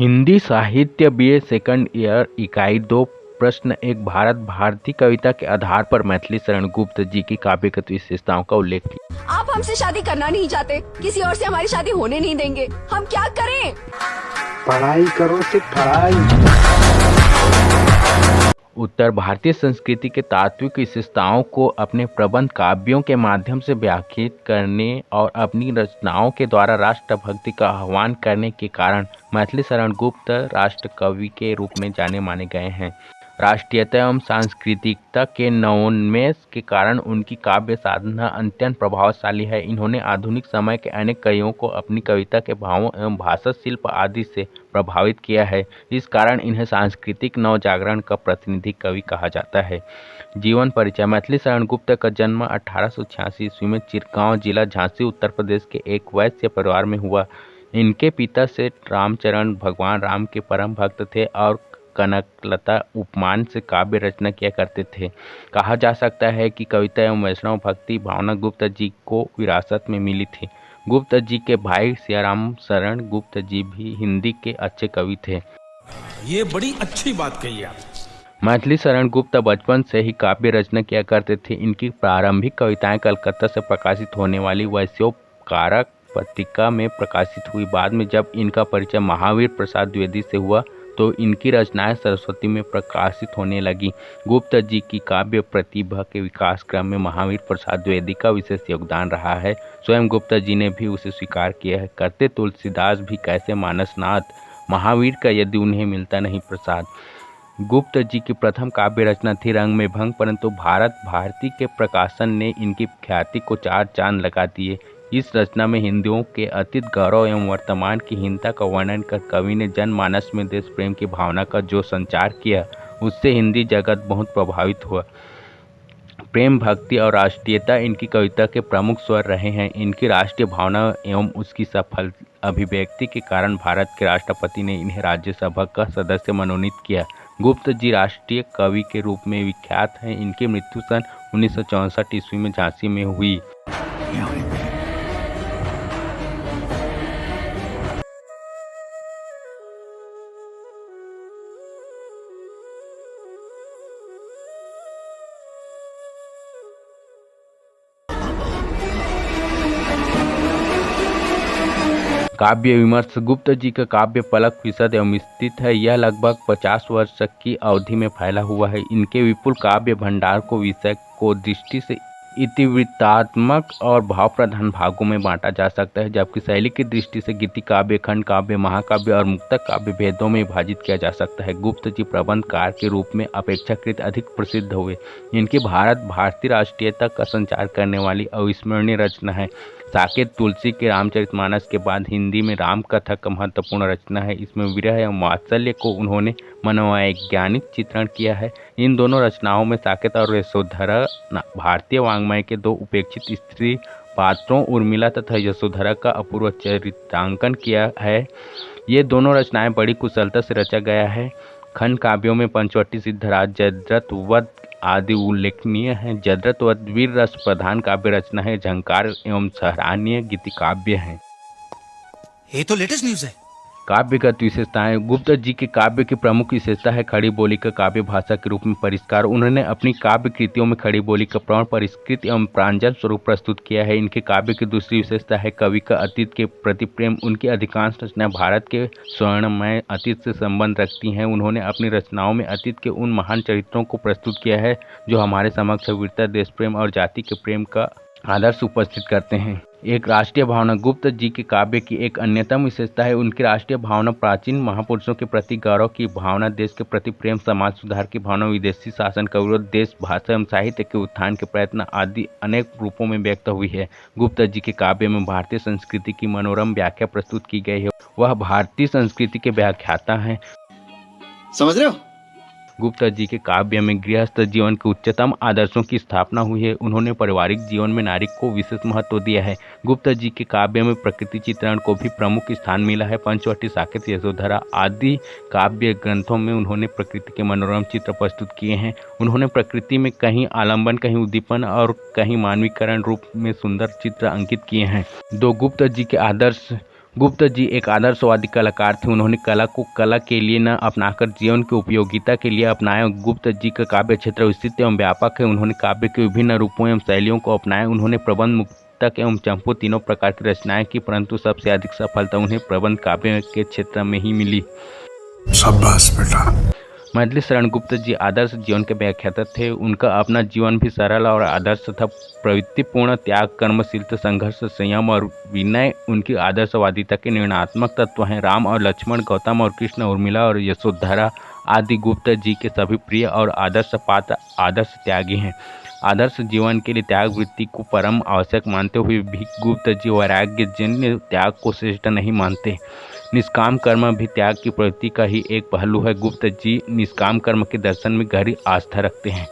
हिंदी साहित्य BA second year इकाई 2 प्रश्न 1 भारत भारती कविता के आधार पर मैथिली शरण गुप्त जी की काव्यगत विशेषताओं का उल्लेख कीजिए। आप हमसे शादी करना नहीं चाहते, किसी और से हमारी शादी होने नहीं देंगे, हम क्या करें? पढ़ाई करो, सिर्फ पढ़ाई। उत्तर भारतीय संस्कृति के तात्विक विशेषताओं को अपने प्रबंध काव्यों के माध्यम से व्याख्यायित करने और अपनी रचनाओं के द्वारा राष्ट्रभक्ति का आह्वान करने के कारण मैथिली शरण गुप्त राष्ट्र कवि के रूप में जाने माने गए हैं। राष्ट्रीयता एवं सांस्कृतिकता के नवोन्मेष के कारण उनकी काव्य साधना अत्यंत प्रभावशाली है। इन्होंने आधुनिक समय के अनेक कवियों को अपनी कविता के भावों एवं भाषा शिल्प आदि से प्रभावित किया है। इस कारण इन्हें सांस्कृतिक नवजागरण का प्रतिनिधि कवि कहा जाता है। जीवन परिचय। मैथिली शरण गुप्त का जन्म 1886 ईस्वी में चिरगांव जिला झांसी उत्तर प्रदेश के एक वैश्य परिवार में हुआ। इनके पिता से रामचरण भगवान राम के परम भक्त थे और कनकलता उपमान से काव्य रचना किया करते थे। कहा जा सकता है कि कविता एवं वैष्णव भक्ति भावना गुप्त जी को विरासत में मिली थी। गुप्त जी के भाई सियाराम शरण गुप्त जी भी हिंदी के अच्छे कवि थे। ये बड़ी अच्छी बात कही आप। मैथिली शरण गुप्त बचपन से ही काव्य रचना किया करते थे। इनकी प्रारंभिक कविताएं कलकत्ता से प्रकाशित होने वाली वैश्योपकारक पत्रिका में प्रकाशित हुई। बाद में जब इनका परिचय महावीर प्रसाद द्विवेदी से हुआ तो इनकी रचनाएं सरस्वती में प्रकाशित होने लगी। गुप्त जी की काव्य प्रतिभा के विकास क्रम में महावीर प्रसाद द्विवेदी का विशेष योगदान रहा है। स्वयं गुप्त जी ने भी उसे स्वीकार किया है। करते तुलसीदास भी कैसे मानसनाथ, महावीर का यदि उन्हें मिलता नहीं प्रसाद। गुप्त जी की प्रथम काव्य रचना थी रंग में भंग, परंतु भारत भारती के प्रकाशन ने इनकी ख्याति को चार चांद लगा दिए। इस रचना में हिंदुओं के अतीत गौरव एवं वर्तमान की हीनता का वर्णन कर कवि ने जनमानस में देश प्रेम की भावना का जो संचार किया, उससे हिंदी जगत बहुत प्रभावित हुआ। प्रेम, भक्ति और राष्ट्रीयता इनकी कविता के प्रमुख स्वर रहे हैं। इनकी राष्ट्रीय भावना एवं उसकी सफल अभिव्यक्ति के कारण भारत के राष्ट्रपति ने इन्हें राज्यसभा का सदस्य मनोनीत किया। गुप्त जी राष्ट्रीय कवि के रूप में विख्यात हैं। इनकी मृत्यु सन 1964 ईस्वी में झांसी में हुई। काव्य विमर्श। गुप्त जी का काव्य पलक विशद एवं स्थित है। यह लगभग 50 वर्ष की अवधि में फैला हुआ है। इनके विपुल काव्य भंडार को विषय को दृष्टि से इतिवृत्तात्मक और भाव प्रधान भागों में बांटा जा सकता है, जबकि शैली की दृष्टि से गीति काव्य, खंड काव्य, महाकाव्य और मुक्तक काव्य भेदों में विभाजित किया जा सकता है। गुप्त जी प्रबंधकार के रूप में अपेक्षाकृत अधिक प्रसिद्ध हुए। इनकी भारत भारतीय राष्ट्रीयता का संचार करने वाली अविस्मरणीय रचना है। साकेत तुलसी के रामचरितमानस के बाद हिंदी में राम कथा का महत्वपूर्ण रचना है। इसमें विरह एवं वात्सल्य को उन्होंने मनोवैज्ञानिक चित्रण किया है। इन दोनों रचनाओं में साकेत और यशोधरा भारतीय वाङ्मय के दो उपेक्षित स्त्री पात्रों उर्मिला तथा यशोधरा का अपूर्व चरित्रांकन किया है। ये दोनों रचनाएं बड़ी कुशलता से रचा गया है। खंड काव्यों में पंचवटी, सिद्धराज, जयद्रथ वध आदि उल्लेखनीय हैं। जयद्रथ वध वीर रस प्रधान काव्य रचना है। झंकार एवं सराहनीय गीति काव्य हैं। ये तो लेटेस्ट न्यूज़ है। काव्यगत विशेषताएं। गुप्त जी के काव्य की प्रमुख विशेषता है खड़ी बोली का काव्य भाषा के रूप में परिष्कार। उन्होंने अपनी काव्य कृतियों में खड़ी बोली का प्रमाण परिष्कृत एवं प्रांजल स्वरूप प्रस्तुत किया है। इनके काव्य की दूसरी विशेषता है कवि का अतीत के प्रति प्रेम। उनकी अधिकांश रचनाएं भारत के स्वर्णमय अतीत से संबंध रखती हैं। उन्होंने अपनी रचनाओं में अतीत के उन महान चरित्रों को प्रस्तुत किया है जो हमारे समक्ष वीरता, देश प्रेम और जाति के प्रेम का आदर्श उपस्थित करते हैं। एक राष्ट्रीय भावना। गुप्त जी के काव्य की एक अन्यतम विशेषता है उनकी राष्ट्रीय भावना। प्राचीन महापुरुषों के प्रति गौरव की भावना, देश के प्रति प्रेम, समाज सुधार की भावना, विदेशी शासन का विरोध, देश, भाषा एवं साहित्य के उत्थान के प्रयत्न आदि अनेक रूपों में व्यक्त हुई है। गुप्त जी के काव्य में भारतीय संस्कृति की मनोरम व्याख्या प्रस्तुत की गई है। वह भारतीय संस्कृति के व्याख्याता हैं। समझ रहे हो? गुप्त जी के काव्य में गृहस्थ जीवन के उच्चतम आदर्शों की स्थापना हुई है। उन्होंने पारिवारिक जीवन में नारी को विशेष महत्व दिया है। गुप्त जी के काव्य में प्रकृति चित्रण को भी प्रमुख स्थान मिला है। पंचवटी, साकेत, यशोधरा आदि काव्य ग्रंथों में उन्होंने प्रकृति के मनोरम चित्र प्रस्तुत किए हैं। उन्होंने प्रकृति में कहीं आलम्बन, कहीं उद्दीपन और कहीं मानवीकरण रूप में सुंदर चित्र अंकित किए हैं। दो गुप्त जी के आदर्श। गुप्ता जी एक आदर्शवादी कलाकार थे। उन्होंने कला को कला के लिए न अपनाकर जीवन की उपयोगिता के लिए अपनाया। गुप्ता जी का काव्य क्षेत्र विस्तृत एवं व्यापक है। उन्होंने काव्य के विभिन्न रूपों एवं शैलियों को अपनाया। उन्होंने प्रबंध, मुक्तक एवं चंपू तीनों प्रकार की रचनाएं की, परंतु सबसे अधिक सफलता उन्हें प्रबंध काव्य के क्षेत्र में ही मिली। शाबाश बेटा। मैथिली शरण गुप्ता जी आदर्श जीवन के व्याख्याता थे। उनका अपना जीवन भी सरल और आदर्श था। प्रवृत्तिपूर्ण, त्याग, कर्मशीलता, संघर्ष, संयम और विनय उनकी आदर्शवादिता के निर्णयात्मक तत्व हैं। राम और लक्ष्मण, गौतम और कृष्ण, उर्मिला और यशोधरा आदि गुप्ता जी के सभी प्रिय और आदर्श पात्र आदर्श त्यागी हैं। आदर्श जीवन के लिए त्याग वृत्ति को परम आवश्यक मानते हुए भी गुप्ता जी वैराग्य जन्य त्याग को श्रेष्ठ नहीं मानते। निष्काम कर्म भी त्याग की प्रवृत्ति का ही एक पहलू है। गुप्ता जी निष्काम कर्म के दर्शन में गहरी आस्था रखते हैं।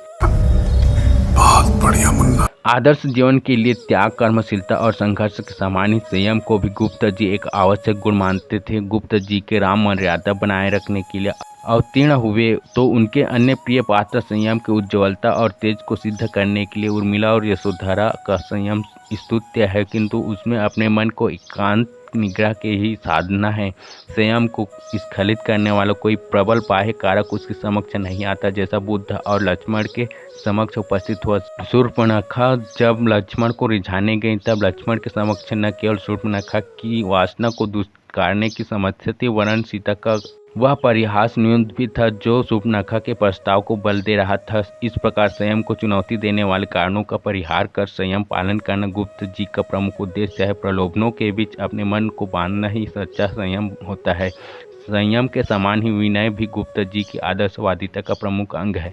बहुत बढ़िया मुन्ना। आदर्श जीवन के लिए त्याग, कर्मशीलता और संघर्ष के समान ही संयम को भी गुप्ता जी एक आवश्यक गुण मानते थे। गुप्ता जी के राम मर्यादा बनाए रखने के लिए अवतीर्ण हुए तो उनके अन्य प्रिय पात्र संयम की उज्ज्वलता और तेज को सिद्ध करने के लिए उर्मिला और यशोधरा का संयम स्तुत्य है, किंतु उसमें अपने मन को एकांत निग्रह के ही साधना है। संयम को स्खलित करने वाला कोई प्रबल बाह्य कारक उसके समक्ष नहीं आता, जैसा बुद्ध और लक्ष्मण के समक्ष उपस्थित हुआ। शूर्पणखा जब लक्ष्मण को रिझाने गई तब लक्ष्मण के समक्ष न केवल शूर्पणखा की वासना को दुष्कारने की समस्या थी, वरन सीता का वह परिहास न्यून भी था जो शूर्पणखा के प्रस्ताव को बल दे रहा था। इस प्रकार संयम को चुनौती देने वाले कारणों का परिहार कर संयम पालन करना गुप्ता जी का प्रमुख उद्देश्य है। प्रलोभनों के बीच अपने मन को बांधना ही सच्चा संयम होता है। संयम के समान ही विनय भी गुप्ता जी की आदर्शवादिता का प्रमुख अंग है।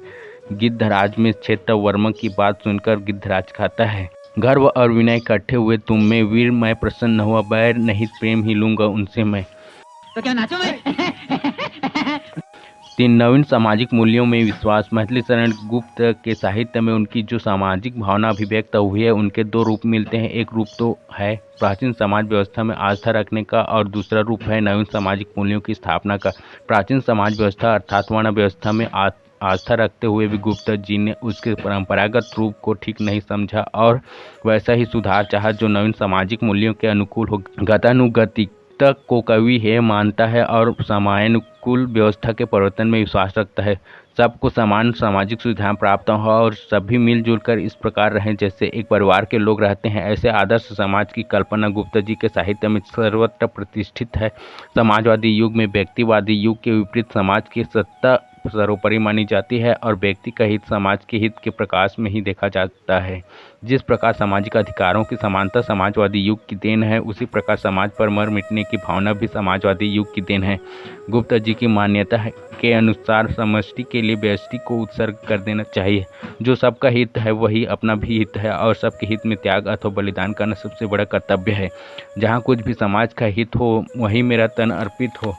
गिद्धराज में क्षेत्रवर्मा की बात सुनकर गिद्धराज कहता है, गर्व और विनय इकट्ठे हुए तुम में वीर मैं प्रसन्न हुआ, बैर नहीं प्रेम ही लूंगा उनसे मैं। तो क्या नाचो मैं? तीन, नवीन सामाजिक मूल्यों में विश्वास। मैथिली शरण गुप्त के साहित्य में उनकी जो सामाजिक भावना अभिव्यक्त हुई है उनके दो रूप मिलते हैं। एक रूप तो है प्राचीन समाज व्यवस्था में आस्था रखने का और दूसरा रूप है नवीन सामाजिक मूल्यों की स्थापना का। प्राचीन समाज व्यवस्था अर्थात वर्ण व्यवस्था में आस्था रखते हुए भी गुप्ता जी ने उसके परंपरागत रूप को ठीक नहीं समझा और वैसा ही सुधार चाहा जो नवीन सामाजिक मूल्यों के अनुकूल हो। गतानुगतिक को कवि है मानता है और समयानुकूल व्यवस्था के परिवर्तन में विश्वास रखता है। सबको समान सामाजिक सुविधाएं प्राप्त हो और सभी मिलजुल कर इस प्रकार रहें जैसे एक परिवार के लोग रहते हैं। ऐसे आदर्श समाज की कल्पना गुप्ता जी के साहित्य में सर्वत्र प्रतिष्ठित है। समाजवादी युग में व्यक्तिवादी युग के विपरीत समाज की सत्ता सर्वोपरि मानी जाती है और व्यक्ति का हित समाज के हित के प्रकाश में ही देखा जाता है। जिस प्रकार सामाजिक अधिकारों की समानता समाजवादी युग की देन है, उसी प्रकार समाज पर मर मिटने की भावना भी समाजवादी युग की देन है। गुप्ता जी की मान्यता है के अनुसार समष्टि के लिए व्यष्टि को उत्सर्ग कर देना चाहिए। जो सबका हित है वही अपना भी हित है और सबके हित में त्याग अथवा बलिदान करना सबसे बड़ा कर्तव्य है। जहाँ कुछ भी समाज का हित हो वहीं मेरा तन अर्पित हो।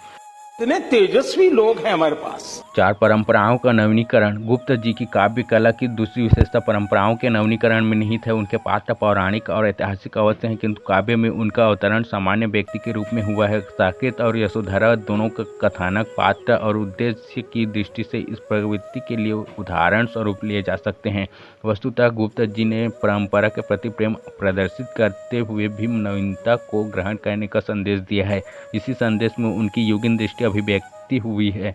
इतने तेजस्वी लोग हैं हमारे पास। 4, परंपराओं का नवीनीकरण। गुप्ता जी की काव्य कला की दूसरी विशेषता परंपराओं के नवीनीकरण में निहित है। उनके पात्र पौराणिक और ऐतिहासिक अवश्य हैं, किंतु काव्य में उनका अवतरण सामान्य व्यक्ति के रूप में हुआ है। साकेत और यशोधरा दोनों का कथानक, पात्र और उद्देश्य की दृष्टि से इस प्रवृत्ति के लिए उदाहरण स्वरूप लिए जा सकते हैं। वस्तुतः गुप्ता जी ने परंपरा के प्रति प्रेम प्रदर्शित करते हुए भी नवीनता को ग्रहण करने का संदेश दिया है। इसी संदेश में उनकी युगीन दृष्टि अभिव्यक्ति हुई है।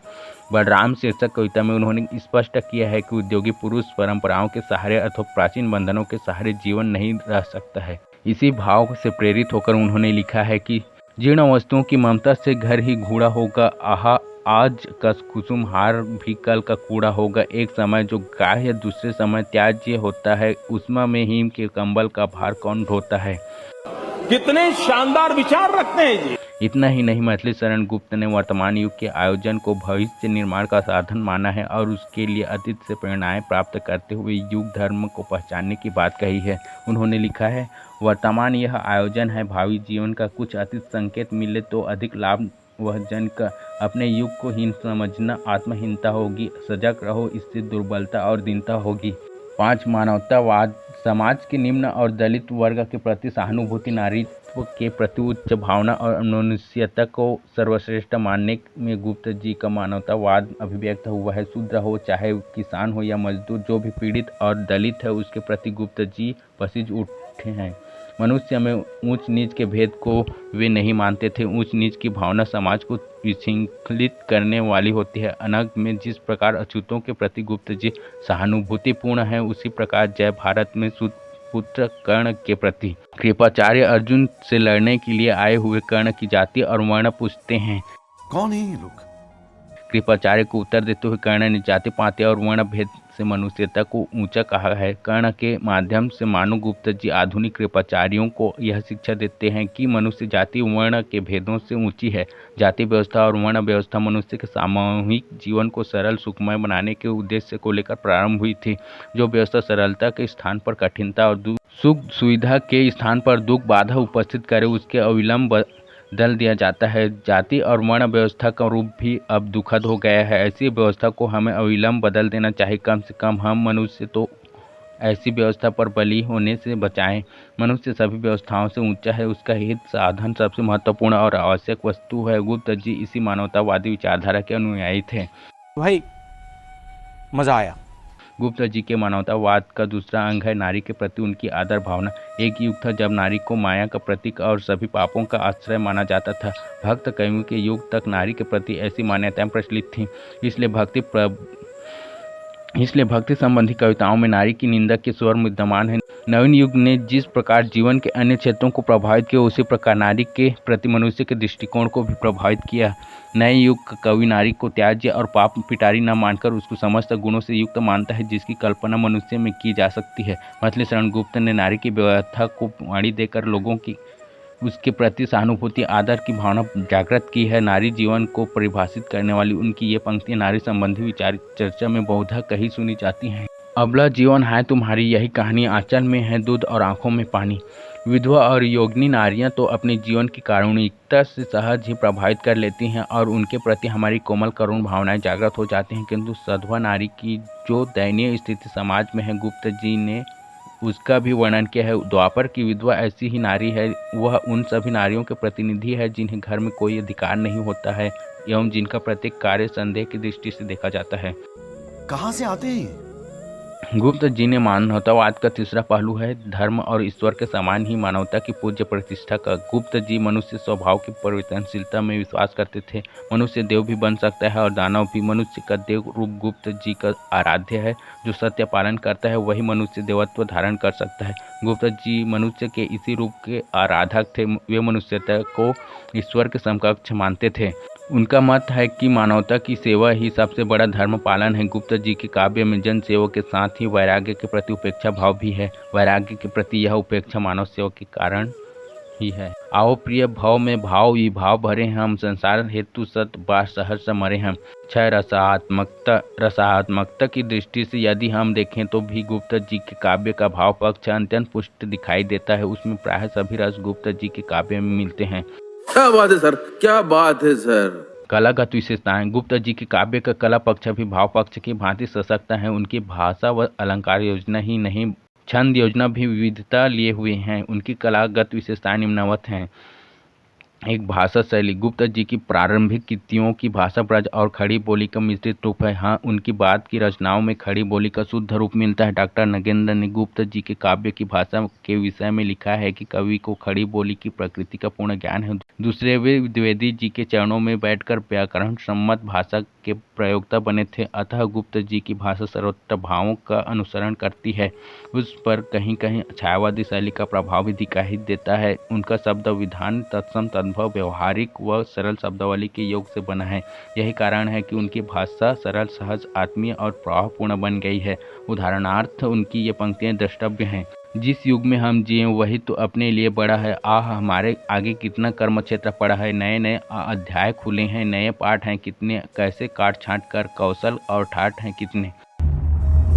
बलराम शीर्षक कविता में उन्होंने स्पष्ट किया है कि उद्योगी पुरुष परंपराओं के सहारे अथवा प्राचीन बंधनों के सहारे जीवन नहीं रह सकता है। इसी भाव से प्रेरित होकर उन्होंने लिखा है कि जीर्ण वस्तुओं की ममता से घर ही घूड़ा होगा, आहा आज का कुसुम हार भी कल का कूड़ा होगा। एक समय जो गाय दूसरे समय त्याज्य होता है, उसमें में हिम के कंबल का भार कौन ढोता है। कितने शानदार विचार रखते हैं जी। इतना ही नहीं, मैथिली शरण गुप्त ने वर्तमान युग के आयोजन को भविष्य निर्माण का साधन माना है और उसके लिए अतीत से प्रेरणाएं प्राप्त करते हुए युग धर्म को पहचानने की बात कही है। उन्होंने लिखा है, वर्तमान यह आयोजन है, भावी जीवन का कुछ अतीत संकेत मिले तो अधिक लाभ वह जन का। अपने युग को हीन समझना आत्महीनता होगी, सजग रहो, इससे दुर्बलता और दीनता होगी। 5, मानवतावाद। समाज के निम्न और दलित वर्ग के प्रति सहानुभूति, नारीत्व के प्रति उच्च भावना और मनुष्यता को सर्वश्रेष्ठ मानने में गुप्ता जी का मानवतावाद अभिव्यक्त हुआ है। शूद्र हो चाहे किसान हो या मजदूर, जो भी पीड़ित और दलित है उसके प्रति गुप्ता जी पसीज उठे हैं। मनुष्य में ऊंच नीच के भेद को वे नहीं मानते थे। ऊंच नीच की भावना समाज को विशृंखलित करने वाली होती है। अनग में जिस प्रकार अछूतों के प्रति गुप्त जी सहानुभूतिपूर्ण है, उसी प्रकार जय भारत में पुत्र कर्ण के प्रति। कृपाचार्य अर्जुन से लड़ने के लिए आए हुए कर्ण की जाति और वर्ण पूछते हैं। कौन है ये लोग? कृपाचार्य को उत्तर देते हुए कर्ण ने जाति पाति और वर्ण भेद से मनुष्यता को ऊंचा कहा है। कर्ण के माध्यम से मानो गुप्त जी आधुनिक कृपाचार्यों को यह शिक्षा देते हैं कि मनुष्य जाति वर्ण के भेदों से ऊंची है। जाति व्यवस्था और वर्ण व्यवस्था मनुष्य के सामूहिक जीवन को सरल सुखमय बनाने के उद्देश्य को लेकर प्रारंभ हुई थी। जो व्यवस्था सरलता के स्थान पर कठिनता और सुख सुविधा के स्थान पर दुख बाधा उपस्थित करे, उसके अविलंब बदल दिया जाता है। जाति और वर्ण व्यवस्था का रूप भी अब दुखद हो गया है। ऐसी व्यवस्था को हमें अविलंब बदल देना चाहिए। कम से कम हम मनुष्य तो ऐसी व्यवस्था पर बली होने से बचाएं। मनुष्य सभी व्यवस्थाओं से ऊंचा है, उसका हित साधन सबसे महत्वपूर्ण और आवश्यक वस्तु है। गुप्त जी इसी मानवतावादी विचारधारा के अनुयायी थे। भाई मजा आया। गुप्त जी के मानवतावाद का दूसरा अंग है नारी के प्रति उनकी आदर भावना। एक युग था जब नारी को माया का प्रतीक और सभी पापों का आश्रय माना जाता था। भक्त कवियों के युग तक नारी के प्रति ऐसी मान्यताएं प्रचलित थीं। इसलिए भक्ति संबंधी कविताओं में नारी की निंदा के स्वर विद्यमान है। नवीन युग ने जिस प्रकार जीवन के अन्य क्षेत्रों को प्रभावित किया, उसी प्रकार नारी के प्रति मनुष्य के दृष्टिकोण को भी प्रभावित किया। नए युग का कवि नारी को त्याज्य और पाप पिटारी न मानकर उसको समस्त गुणों से युक्त मानता है, जिसकी कल्पना मनुष्य में की जा सकती है। मछली शरण गुप्त ने नारी की व्यवस्था को वाणी देकर लोगों की उसके प्रति सहानुभूति आदर की भावना जागृत की है। नारी जीवन को परिभाषित करने वाली उनकी ये पंक्तियां नारी संबंधी विचार चर्चा में बहुधा कही सुनी जाती हैं। अबला जीवन है तुम्हारी, यही कहानी आंचल में है दूध और आंखों में पानी। विधवा और योगिनी नारियां तो अपने जीवन की कारुणिकता से सहज ही प्रभावित कर लेती हैं और उनके प्रति हमारी कोमल करुण भावनाएं जागृत हो जाती हैं, किंतु सधवा नारी की जो दयनीय स्थिति समाज में है, गुप्त जी ने उसका भी वर्णन किया है। द्वापर की विधवा ऐसी ही नारी है। वह उन सभी नारियों के प्रतिनिधि है जिन्हें घर में कोई अधिकार नहीं होता है एवं जिनका प्रत्येक कार्य संदेह की दृष्टि से देखा जाता है। कहाँ से आते हैं? गुप्त जी ने मानवतावाद का तीसरा पहलू है धर्म और ईश्वर के समान ही मानवता की पूज्य प्रतिष्ठा का। गुप्त जी मनुष्य स्वभाव की परिवर्तनशीलता में विश्वास करते थे। मनुष्य देव भी बन सकता है और दानव भी। मनुष्य का देव रूप गुप्त जी का आराध्य है। जो सत्य पालन करता है वही मनुष्य देवत्व धारण कर सकता है। गुप्त जी मनुष्य के इसी रूप के आराधक थे। वे मनुष्यता को ईश्वर के समकक्ष मानते थे। उनका मत है कि मानवता की सेवा ही सबसे बड़ा धर्म पालन है। गुप्त जी के काव्य में जन सेवा के साथ ही वैराग्य के प्रति उपेक्षा भाव भी है। वैराग्य के प्रति यह उपेक्षा मानव सेवा के कारण ही है। आओ प्रिय भाव में भाव विभाव भरे हम, संसार हेतु सत बार सहर्ष मरे हम। छह रसात्मकता की दृष्टि से यदि हम देखें तो भी गुप्त जी के काव्य का भाव पक्ष अत्यंत पुष्ट दिखाई देता है। उसमें प्राय सभी रस गुप्त जी के काव्य में मिलते हैं। क्या बात है सर, क्या बात है सर। कलागत विशेषताएं गुप्त जी के काव्य का कला पक्ष भी भाव पक्ष की भांति सशक्त है। उनकी भाषा व अलंकार योजना ही नहीं, छंद योजना भी विविधता लिए हुए हैं। उनकी कलागत विशेषताएं निम्नवत हैं। एक भाषा शैली गुप्त जी की प्रारंभिक कृतियों की भाषा ब्रज और खड़ी बोली का मिश्रित रूप है। हाँ, उनकी बाद की रचनाओं में खड़ी बोली का शुद्ध रूप मिलता है। डॉक्टर नगेंद्र ने गुप्त जी के काव्य की भाषा के विषय में लिखा है कि कवि को खड़ी बोली की प्रकृति का पूर्ण ज्ञान है। दूसरे वे द्विवेदी जी के चरणों में बैठकर व्याकरण सम्मत भाषा के प्रयोक्ता बने थे। अतः गुप्त जी की भाषा सर्वत्र भावों का अनुसरण करती है। उस पर कहीं कहीं छायावादी शैली का प्रभाव भी दिखाई देता है। उनका शब्द विधान तत्सम तद्भव व्यवहारिक व सरल शब्दावली के योग से बना है। यही कारण है कि उनकी भाषा सरल सहज आत्मीय और प्रभावपूर्ण बन गई है। उदाहरणार्थ उनकी ये पंक्तियां द्रष्टव्य हैं। जिस युग में हम जिए वही तो अपने लिए बड़ा है। हमारे आगे कितना कर्म क्षेत्र पड़ा है। नए नए अध्याय खुले हैं, नए पाठ हैं कितने, कैसे काट छांट कर कौशल और ठाठ हैं कितने।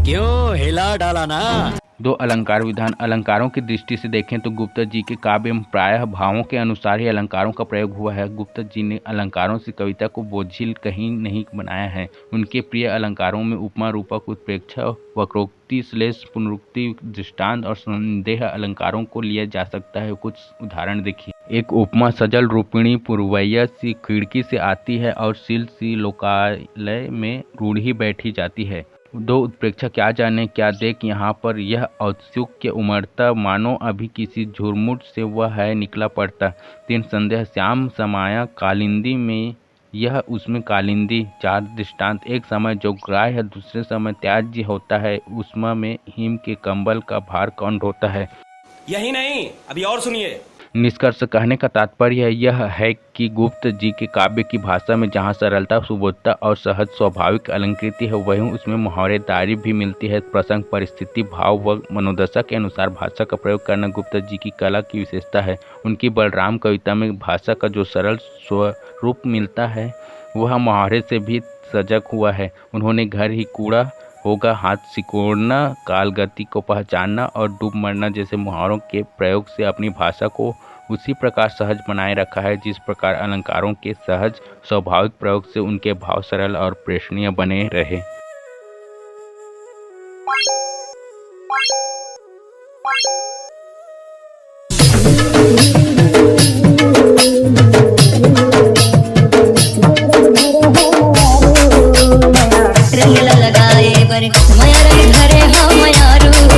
क्यों हिला डाला ना। दो अलंकार विधान अलंकारों की दृष्टि से देखें तो गुप्त जी के काव्य में प्रायः भावों के अनुसार ही अलंकारों का प्रयोग हुआ है। गुप्त जी ने अलंकारों से कविता को बोझिल कहीं नहीं बनाया है। उनके प्रिय अलंकारों में उपमा रूपक उत्प्रेक्षा वक्रोक्ति श्लेष पुनरुक्ति दृष्टांत और संदेह अलंकारों को लिया जा सकता है। कुछ उदाहरण देखिए। एक उपमा सजल रूपिणी पुरवैया सी खिड़की से आती है और सील सी लोकालय में रूढ़ी बैठी जाती है। दो उत्प्रेक्षा क्या जाने क्या देख यहाँ पर यह औत्सुक्य उमड़ता, मानो अभी किसी झुरमुट से वह है निकला पड़ता। तीन संदेह श्याम समाया कालिंदी में, यह उसमें कालिंदी। चार दृष्टांत, एक समय जो ग्राह्य है दूसरे समय त्याज्य होता है, उष्मा में हिम के कंबल का भार कौन ढोता है। यही नहीं, अभी और सुनिए। निष्कर्ष कहने का तात्पर्य यह है कि गुप्त जी के काव्य की भाषा में जहाँ सरलता, सुबोधता और सहज स्वाभाविक अलंकृति है, वहीं उसमें मुहावरेदारी भी मिलती है। प्रसंग, परिस्थिति, भाव व मनोदशा के अनुसार भाषा का प्रयोग करना गुप्त जी की कला की विशेषता है। उनकी बलराम कविता में भाषा का जो सरल स्वरूप मिलता है वह मुहावरे से भी सजग हुआ है। उन्होंने घर ही कूड़ा होगा, हाथ सिकोड़ना, काल गति को पहचानना और डूब मरना जैसे मुहावरों के प्रयोग से अपनी भाषा को उसी प्रकार सहज बनाए रखा है जिस प्रकार अलंकारों के सहज स्वाभाविक प्रयोग से उनके भाव सरल और प्रेषणीय बने रहे। रंग लगाए पर माया रंग धरे हाँ मायारू